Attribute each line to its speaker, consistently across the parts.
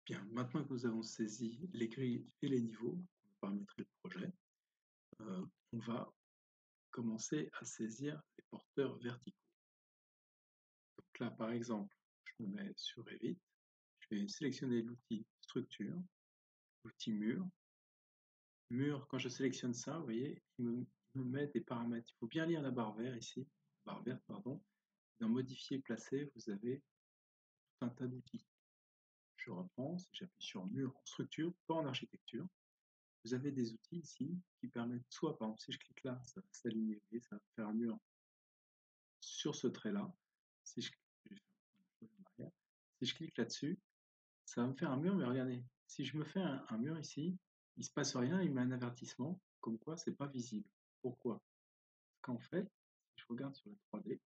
Speaker 1: Bien, maintenant que nous avons saisi les grilles et les niveaux, on va paramétrer le projet, on va commencer à saisir les porteurs verticaux. Donc là, par exemple, je me mets sur Revit, je vais sélectionner l'outil structure, l'outil mur. Mur, quand je sélectionne ça, vous voyez, il me met des paramètres. Il faut bien lire la barre verte ici, barre verte, pardon. Dans modifier, placer, vous avez tout un tas d'outils. Je reprends, si j'appuie sur mur en structure, pas en architecture. Vous avez des outils ici qui permettent soit, par exemple, si je clique là, ça va s'aligner, ça va faire un mur sur ce trait-là. Si je, si je clique là-dessus, ça va me faire un mur, mais regardez, si je me fais un mur ici, il ne se passe rien, il met un avertissement, comme quoi c'est pas visible. Pourquoi? Parce qu'en fait, si je regarde sur la 3D,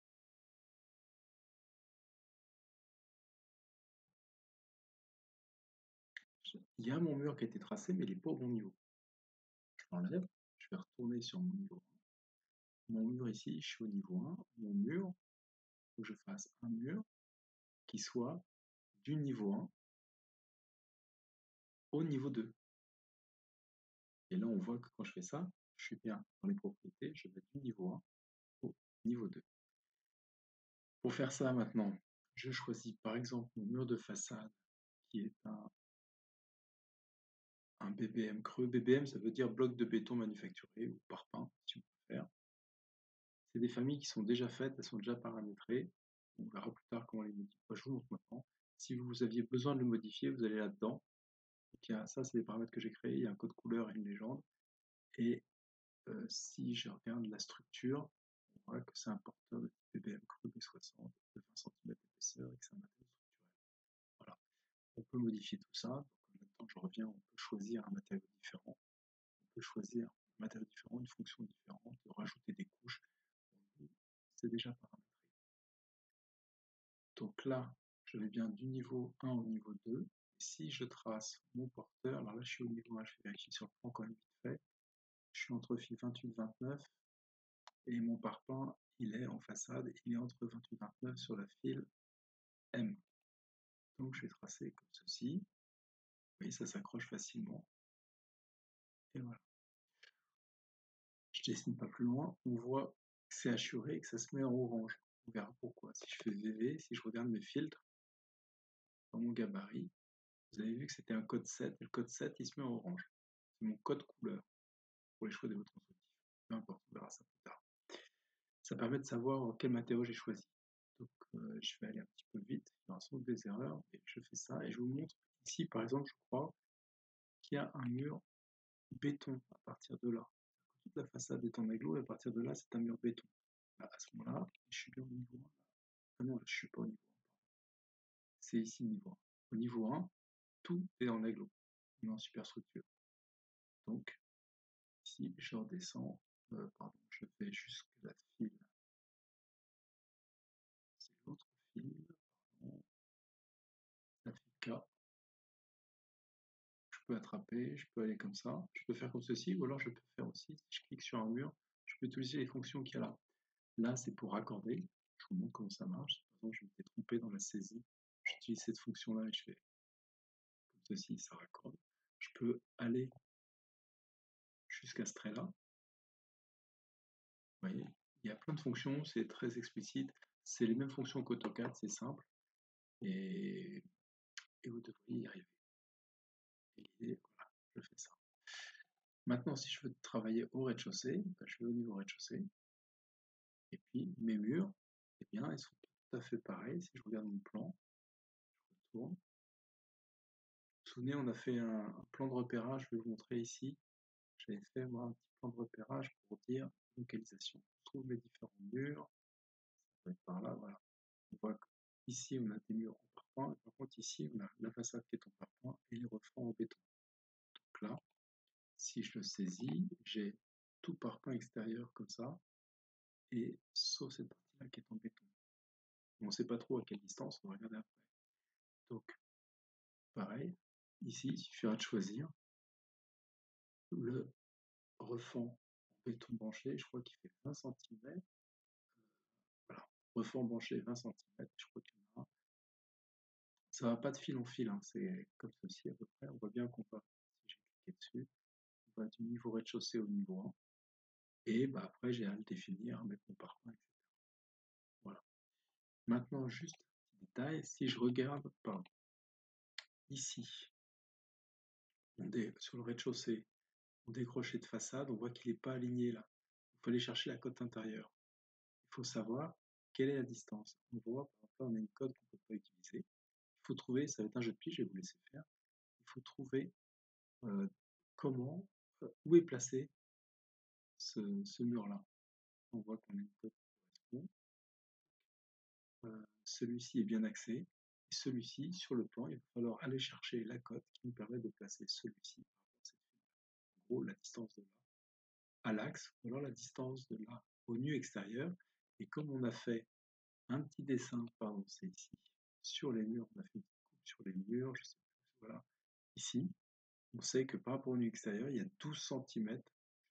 Speaker 1: il y a mon mur qui a été tracé, mais il n'est pas au bon niveau. Je l'enlève, je vais retourner sur mon niveau 1. Mon mur ici, je suis au niveau 1. Mon mur, il faut que je fasse un mur qui soit du niveau 1 au niveau 2. Et là, on voit que quand je fais ça, je suis bien dans les propriétés, je vais du niveau 1 au niveau 2. Pour faire ça maintenant, je choisis par exemple mon mur de façade qui est un BBM creux. BBM, ça veut dire bloc de béton manufacturé ou parpaing, si on peut faire. C'est des familles qui sont déjà faites, elles sont déjà paramétrées. On verra plus tard comment les modifier. Je vous montre maintenant. Si vous aviez besoin de le modifier, vous allez là-dedans. Ça, c'est des paramètres que j'ai créés. Il y a un code couleur et une légende. Et si je regarde la structure, on voit que c'est un porteur de BBM creux B60 de 20 cm d'épaisseur et que c'est un matériau structurel. Voilà. On peut modifier tout ça. Donc, en même temps, je reviens, on peut choisir un matériau différent. On peut choisir un matériau différent, une fonction différente, rajouter des couches. C'est déjà paramétré. Donc là, je vais bien du niveau 1 au niveau 2. Et si je trace mon porteur, alors là, je suis au niveau 1, je vais vérifier sur le plan quand même vite fait. Je suis entre fil 28-29 et mon parpaing, il est en façade, il est entre 28-29 sur la file M. Donc je vais tracer comme ceci. Vous voyez, ça s'accroche facilement. Et voilà. Je dessine pas plus loin, on voit que c'est assuré et que ça se met en orange. On verra pourquoi. Si je fais VV, si je regarde mes filtres dans mon gabarit, vous avez vu que c'était un code 7, et le code 7 il se met en orange. C'est mon code couleur pour les choix des votre motifs. Peu importe, on verra ça plus tard. Ça permet de savoir quel matériau j'ai choisi. Donc je vais aller un petit peu vite, il y aura sans doute des erreurs, et je fais ça, et je vous montre ici par exemple, je crois qu'il y a un mur béton à partir de là. Toute la façade est en aglo, et à partir de là, c'est un mur béton. Là, à ce moment-là, je suis bien au niveau 1. Ah non, là, je ne suis pas au niveau 1. C'est ici le niveau 1. Au niveau 1, tout est en aglo. On est en superstructure. Donc, ici, je redescends. Pardon, je vais jusqu'à la file. C'est l'autre file. Pardon. La file K. Je peux attraper, je peux aller comme ça. Je peux faire comme ceci, ou alors je peux faire aussi, si je clique sur un mur, je peux utiliser les fonctions qu'il y a là. Là, c'est pour raccorder. Je vous montre comment ça marche. Par exemple, je m'étais trompé dans la saisie. J'utilise cette fonction-là et je fais comme ceci, ça raccorde. Je peux aller jusqu'à ce trait-là. Vous voyez, il y a plein de fonctions, c'est très explicite. C'est les mêmes fonctions qu'AutoCAD, c'est simple. Et vous devriez y arriver. Et voilà, je fais ça. Maintenant, si je veux travailler au rez-de-chaussée, je vais au niveau rez-de-chaussée. Et puis, mes murs, eh bien, ils sont tout à fait pareils. Si je regarde mon plan, je retourne. Vous vous souvenez, on a fait un plan de repérage, je vais vous montrer ici. J'avais fait moi un petit plan de repérage pour dire localisation. On trouve les différents murs, ça va être par là, voilà. On voit qu'ici on a des murs en parpaing, par contre ici on a la façade qui est en parpaing et les refends en béton. Donc là, si je le saisis, j'ai tout parpaing extérieur comme ça, et sauf cette partie-là qui est en béton. On ne sait pas trop à quelle distance, on va regarder après. Donc, pareil, ici, il suffira de choisir le refend en béton branché, je crois qu'il fait 20 cm. Voilà, refend branché 20 cm, je crois qu'il y en a. ça va pas de fil en fil, hein, c'est comme ceci à peu près. On voit bien qu'on va, si j'ai cliqué dessus, on va du niveau rez-de-chaussée au niveau 1. Et bah, après, j'ai à le définir, mettre mon parpaing, etc. Voilà. Maintenant, juste un petit détail, si je regarde ici, sur le rez-de-chaussée, mon décroché de façade, on voit qu'il n'est pas aligné là. Il faut aller chercher la cote intérieure. Il faut savoir quelle est la distance. On voit, par exemple, là, on a une cote qu'on ne peut pas utiliser. Il faut trouver, ça va être un jeu de pige, je vais vous laisser faire. Il faut trouver euh, comment, où est placé ce mur-là. On voit qu'on a une cote qui correspond. Celui-ci est bien axé. Et celui-ci, sur le plan, il va falloir aller chercher la cote qui nous permet de placer celui-ci par rapport à cette figure. En gros, la distance de là à l'axe, ou alors la distance de là au nu extérieur. Et comme on a fait un petit dessin, pardon, c'est ici, sur les murs, on a fait une coupe sur les murs, je sais plus, voilà, ici, on sait que par rapport au nu extérieur, il y a 12 cm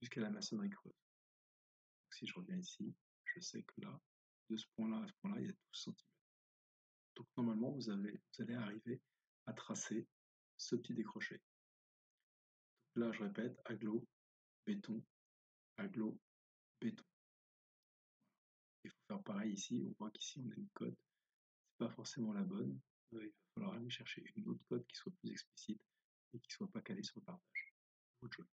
Speaker 1: jusqu'à la maçonnerie creuse. Donc, si je reviens ici, je sais que là, de ce point-là à ce point-là, il y a 12 cm. Donc normalement, vous allez arriver à tracer ce petit décroché. Donc là, je répète, aglo, béton, aglo, béton. Il faut faire pareil ici. On voit qu'ici, on a une cote. C'est pas forcément la bonne. Il va falloir aller chercher une autre cote qui soit plus explicite et qui soit pas calée sur le partage. Vous jouez.